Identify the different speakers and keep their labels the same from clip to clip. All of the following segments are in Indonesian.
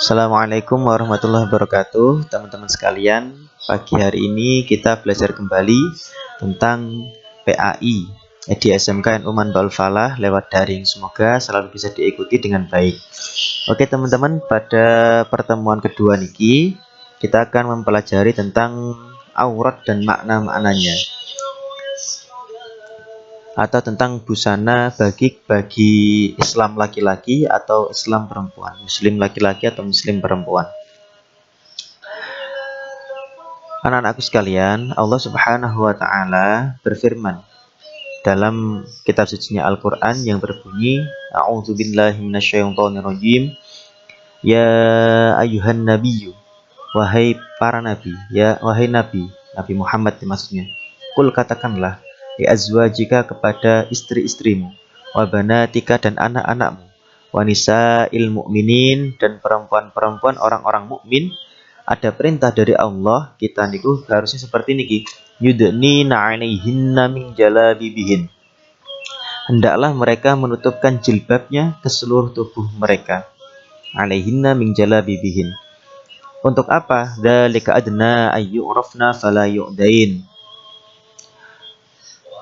Speaker 1: Assalamualaikum warahmatullahi wabarakatuh, teman-teman sekalian. Pagi hari ini kita belajar kembali tentang PAI di SMK NU Manbaul Falah lewat daring. Semoga selalu bisa diikuti dengan baik. Oke teman-teman, pada pertemuan kedua niki kita akan mempelajari tentang aurat dan makna-maknanya, atau tentang busana bagi Islam laki-laki atau Islam perempuan, Muslim laki-laki atau Muslim perempuan. Anak-anakku sekalian, Allah Subhanahu wa taala berfirman dalam kitab sucinya Al-Qur'an yang berbunyi, A'udzubillahi minasyaitonirrajim. Ya ayuhan nabiyyu, wahai para nabi, wahai nabi, Nabi Muhammad maksudnya. Kul katakanlah, li azwajika kepada istri-istrimu, wa banatika dan anak-anakmu, wa nisa'il mu'minin dan perempuan-perempuan orang-orang mukmin. Ada perintah dari Allah, kita niku harusnya seperti niki, yudnina 'alaihinna min jalabibihin. Hendaklah mereka menutupkan jilbabnya ke seluruh tubuh mereka. 'Alaihinna min jalabibihin. Untuk apa? Dzalika adna ayyurafna fala yu'dain.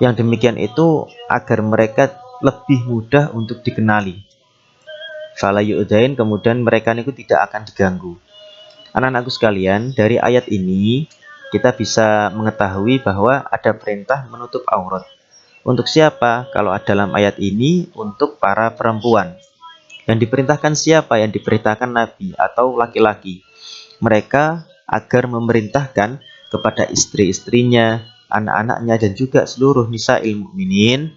Speaker 1: Yang demikian itu agar mereka lebih mudah untuk dikenali. Fala yu'dain, kemudian mereka niku tidak akan diganggu. Anak-anakku sekalian, dari ayat ini kita bisa mengetahui bahwa ada perintah menutup aurat. Untuk siapa? Kalau dalam ayat ini untuk para perempuan. Yang diperintahkan siapa? Yang diperintahkan Nabi atau laki-laki. Mereka agar memerintahkan kepada istri-istrinya, anak-anaknya dan juga seluruh nisa'il mukminin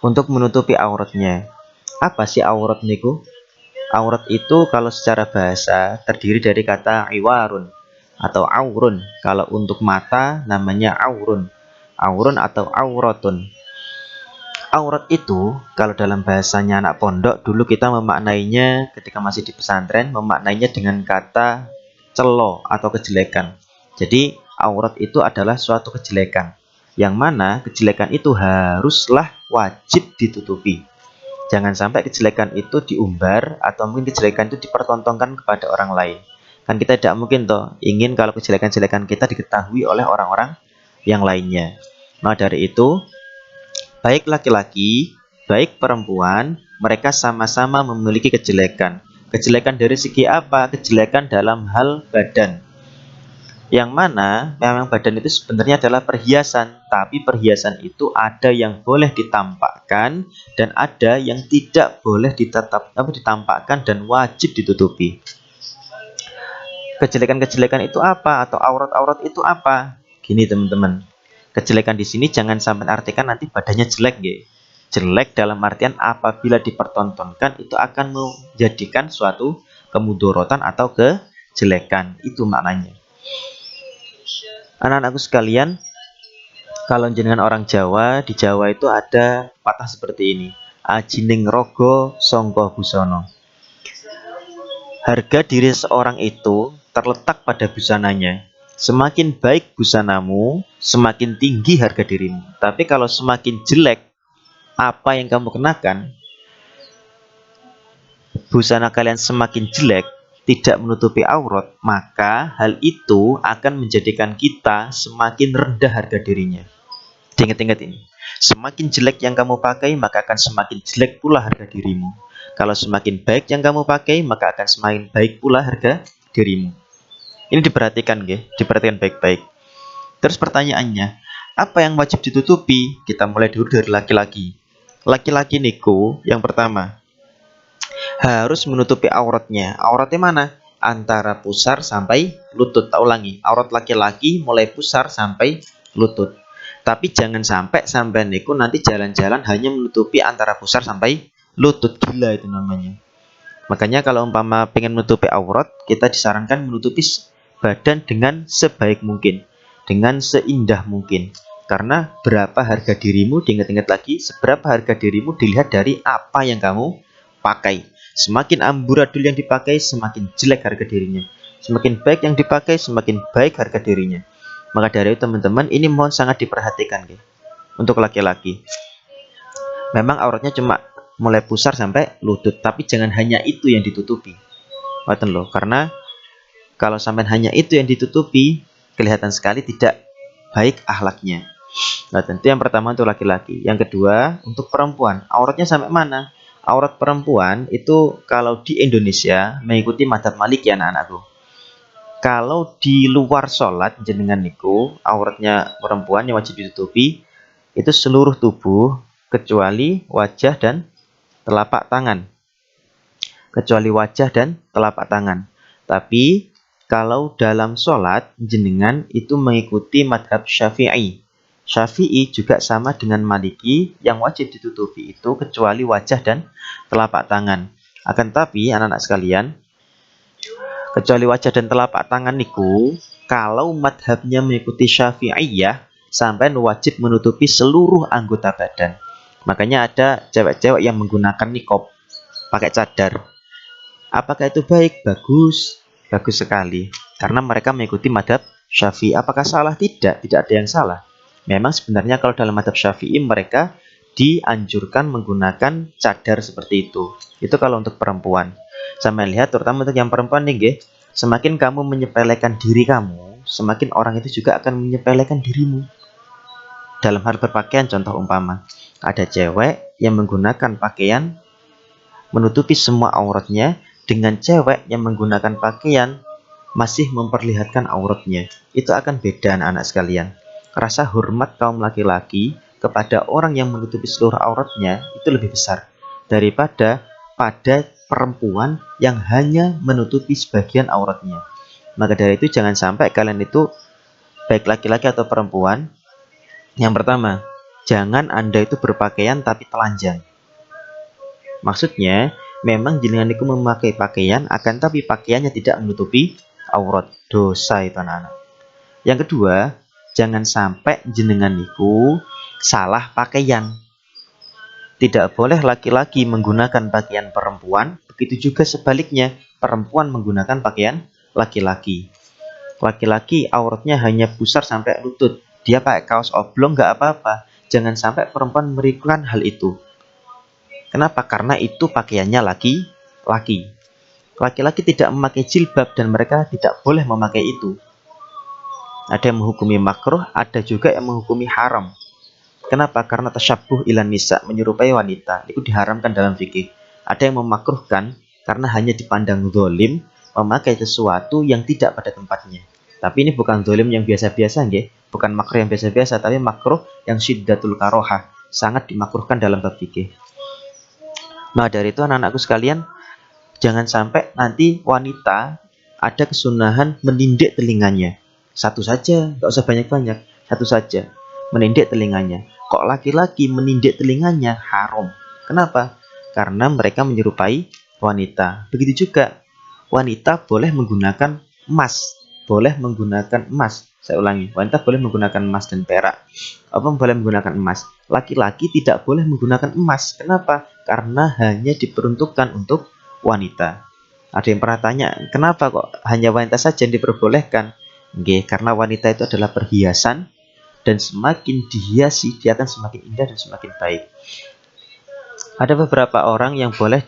Speaker 1: untuk menutupi auratnya. Apa sih aurat niku? Aurat itu kalau secara bahasa terdiri dari kata iwarun atau aurun. Kalau untuk mata namanya aurun. Aurun atau auratun. Aurat itu kalau dalam bahasanya anak pondok dulu kita memaknainya ketika masih di pesantren, memaknainya dengan kata celo atau kejelekan. Jadi aurat itu adalah suatu kejelekan, yang mana kejelekan itu haruslah wajib ditutupi. Jangan sampai kejelekan itu diumbar atau mungkin kejelekan itu dipertontonkan kepada orang lain. Kan kita tidak mungkin toh ingin kalau kejelekan-kejelekan kita diketahui oleh orang-orang yang lainnya. Nah dari itu, baik laki-laki, baik perempuan, mereka sama-sama memiliki kejelekan. Kejelekan dari segi apa? Kejelekan dalam hal badan. Yang mana memang badan itu sebenarnya adalah perhiasan, tapi perhiasan itu ada yang boleh ditampakkan dan ada yang tidak boleh ditampakkan dan wajib ditutupi. Kejelekan-kejelekan itu apa? Atau aurat-aurat itu apa? Gini teman-teman, kejelekan di sini jangan sampai artikan nanti badannya jelek, nggih. Jelek dalam artian apabila dipertontonkan itu akan menjadikan suatu kemudorotan atau kejelekan. Itu maknanya. Anak-anakku sekalian, kalau jenengan orang Jawa, di Jawa itu ada patah seperti ini. Ajining rogo songko busono. Harga diri seorang itu terletak pada busananya. Semakin baik busanamu, semakin tinggi harga dirimu. Tapi kalau semakin jelek apa yang kamu kenakan, busana kalian semakin jelek, tidak menutupi aurat, maka hal itu akan menjadikan kita semakin rendah harga dirinya. Ingat-ingat ini. Semakin jelek yang kamu pakai, maka akan semakin jelek pula harga dirimu. Kalau semakin baik yang kamu pakai, maka akan semakin baik pula harga dirimu. Ini diperhatikan, diperhatikan baik-baik. Terus pertanyaannya, apa yang wajib ditutupi? Kita mulai dulu dari laki-laki. Laki-laki niku, yang pertama, harus menutupi auratnya. Auratnya mana? Antara pusar sampai lutut. Tak ulangi, aurat laki-laki mulai pusar sampai lutut. Tapi jangan sampai niku nanti jalan-jalan hanya menutupi antara pusar sampai lutut. Gila itu namanya. Makanya kalau umpama pengen menutupi aurat, kita disarankan menutupi badan dengan sebaik mungkin, dengan seindah mungkin. Karena berapa harga dirimu, diingat-ingat lagi, seberapa harga dirimu dilihat dari apa yang kamu pakai. Semakin amburadul yang dipakai, semakin jelek harga dirinya. Semakin baik yang dipakai, semakin baik harga dirinya. Maka dari itu teman-teman, ini mohon sangat diperhatikan untuk laki-laki. Memang auratnya cuma mulai pusar sampai lutut, tapi jangan hanya itu yang ditutupi. Ngoten lho, karena kalau sampai hanya itu yang ditutupi, kelihatan sekali tidak baik akhlaknya. Nah, tentu yang pertama untuk laki-laki. Yang kedua, untuk perempuan, auratnya sampai mana? Aurat perempuan itu kalau di Indonesia mengikuti madzhab Maliki anak-anakku. Kalau di luar sholat jenengan niku, auratnya perempuan yang wajib ditutupi itu seluruh tubuh kecuali wajah dan telapak tangan. Kecuali wajah dan telapak tangan. Tapi kalau dalam sholat jenengan itu mengikuti madhab Syafi'i. Syafi'i juga sama dengan Maliki, yang wajib ditutupi itu kecuali wajah dan telapak tangan. Akan tapi anak-anak sekalian, kecuali wajah dan telapak tangan niku, kalau madhabnya mengikuti Syafi'iyah, sampai wajib menutupi seluruh anggota badan. Makanya ada cewek-cewek yang menggunakan niqab, pakai cadar. Apakah itu baik? Bagus, bagus sekali. Karena mereka mengikuti madhab Syafi'i. Apakah salah? Tidak, tidak ada yang salah. Memang sebenarnya kalau dalam madhab Syafi'i mereka dianjurkan menggunakan cadar seperti itu. Itu kalau untuk perempuan. Sama lihat, terutama untuk yang perempuan nih, semakin kamu menyepelekan diri kamu, semakin orang itu juga akan menyepelekan dirimu. Dalam hal berpakaian, contoh umpama, ada cewek yang menggunakan pakaian menutupi semua auratnya, dengan cewek yang menggunakan pakaian masih memperlihatkan auratnya. Itu akan beda anak-anak sekalian. Rasa hormat kaum laki-laki kepada orang yang menutupi seluruh auratnya itu lebih besar daripada pada perempuan yang hanya menutupi sebagian auratnya. Maka dari itu jangan sampai kalian itu, baik laki-laki atau perempuan, yang pertama, jangan Anda itu berpakaian tapi telanjang. Maksudnya, memang jenengan itu memakai pakaian, akan tapi pakaiannya tidak menutupi aurat. Dosa itu anak-anak. Yang kedua, jangan sampai jenengan itu salah pakaian. Tidak boleh laki-laki menggunakan pakaian perempuan, begitu juga sebaliknya, perempuan menggunakan pakaian laki-laki. Laki-laki auratnya hanya pusar sampai lutut, dia pakai kaos oblong nggak apa-apa. Jangan sampai perempuan melakukan hal itu. Kenapa? Karena itu pakaiannya laki-laki. Laki-laki tidak memakai jilbab dan mereka tidak boleh memakai itu. Ada yang menghukumi makruh, ada juga yang menghukumi haram. Kenapa? Karena tasyabuh ilan nisa, menyerupai wanita, itu diharamkan dalam fikih. Ada yang memakruhkan karena hanya dipandang zalim memakai sesuatu yang tidak pada tempatnya. Tapi ini bukan zalim yang biasa-biasa, nggih. Bukan makruh yang biasa-biasa, tapi makruh yang syiddatul karohah, sangat dimakruhkan dalam bab fikih. Nah, dari itu anak-anakku sekalian, jangan sampai nanti wanita ada kesunahan menindik telinganya. Satu saja, nggak usah banyak-banyak. Satu saja, menindik telinganya. Kok laki-laki menindik telinganya haram? Kenapa? Karena mereka menyerupai wanita. Begitu juga wanita boleh menggunakan emas. Boleh menggunakan emas. Saya ulangi, wanita boleh menggunakan emas dan perak. Apa boleh menggunakan emas? Laki-laki tidak boleh menggunakan emas. Kenapa? Karena hanya diperuntukkan untuk wanita. Ada yang pernah tanya, kenapa kok hanya wanita saja yang diperbolehkan? Nggih, karena wanita itu adalah perhiasan, dan semakin dihiasi, dia akan semakin indah dan semakin baik. Ada beberapa orang yang boleh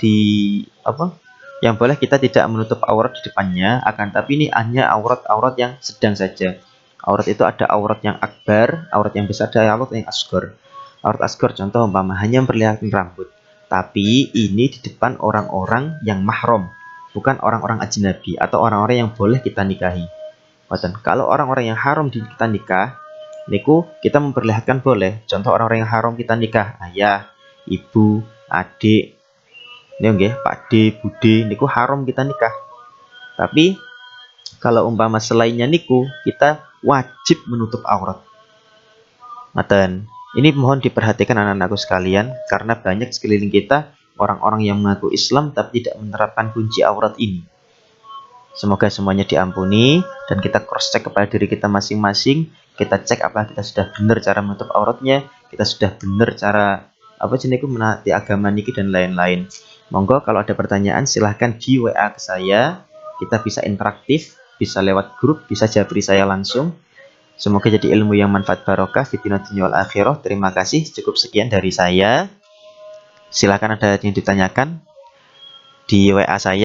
Speaker 1: yang boleh kita tidak menutup aurat di depannya, akan tapi ini hanya aurat-aurat yang sedang saja. Aurat itu ada aurat yang akbar, aurat yang besar, ada aurat yang asgor. Aurat asgor contoh umpama hanya memperlihatkan rambut. Tapi ini di depan orang-orang yang mahram, bukan orang-orang ajnabi atau orang-orang yang boleh kita nikahi. Kalau orang-orang yang haram kita nikah, niku kita memperlihatkan boleh. Contoh orang-orang yang haram kita nikah, ayah, ibu, adik, nggih, pakde, bude, niku haram kita nikah. Tapi kalau umpama selainnya niku, kita wajib menutup aurat. Maten. Ini mohon diperhatikan anak-anakku sekalian, karena banyak sekeliling kita orang-orang yang mengaku Islam tapi tidak menerapkan kunci aurat ini. Semoga semuanya diampuni dan kita cross check kepada diri kita masing-masing. Kita cek apakah kita sudah benar cara menutup auratnya, kita sudah benar cara menaati agama niki dan lain-lain. Monggo kalau ada pertanyaan silahkan di WA ke saya. Kita bisa interaktif, bisa lewat grup, bisa jabri saya langsung. Semoga jadi ilmu yang manfaat barokah fitnah dunya wal akhirah. Terima kasih, cukup sekian dari saya. Silahkan ada yang ditanyakan di WA saya.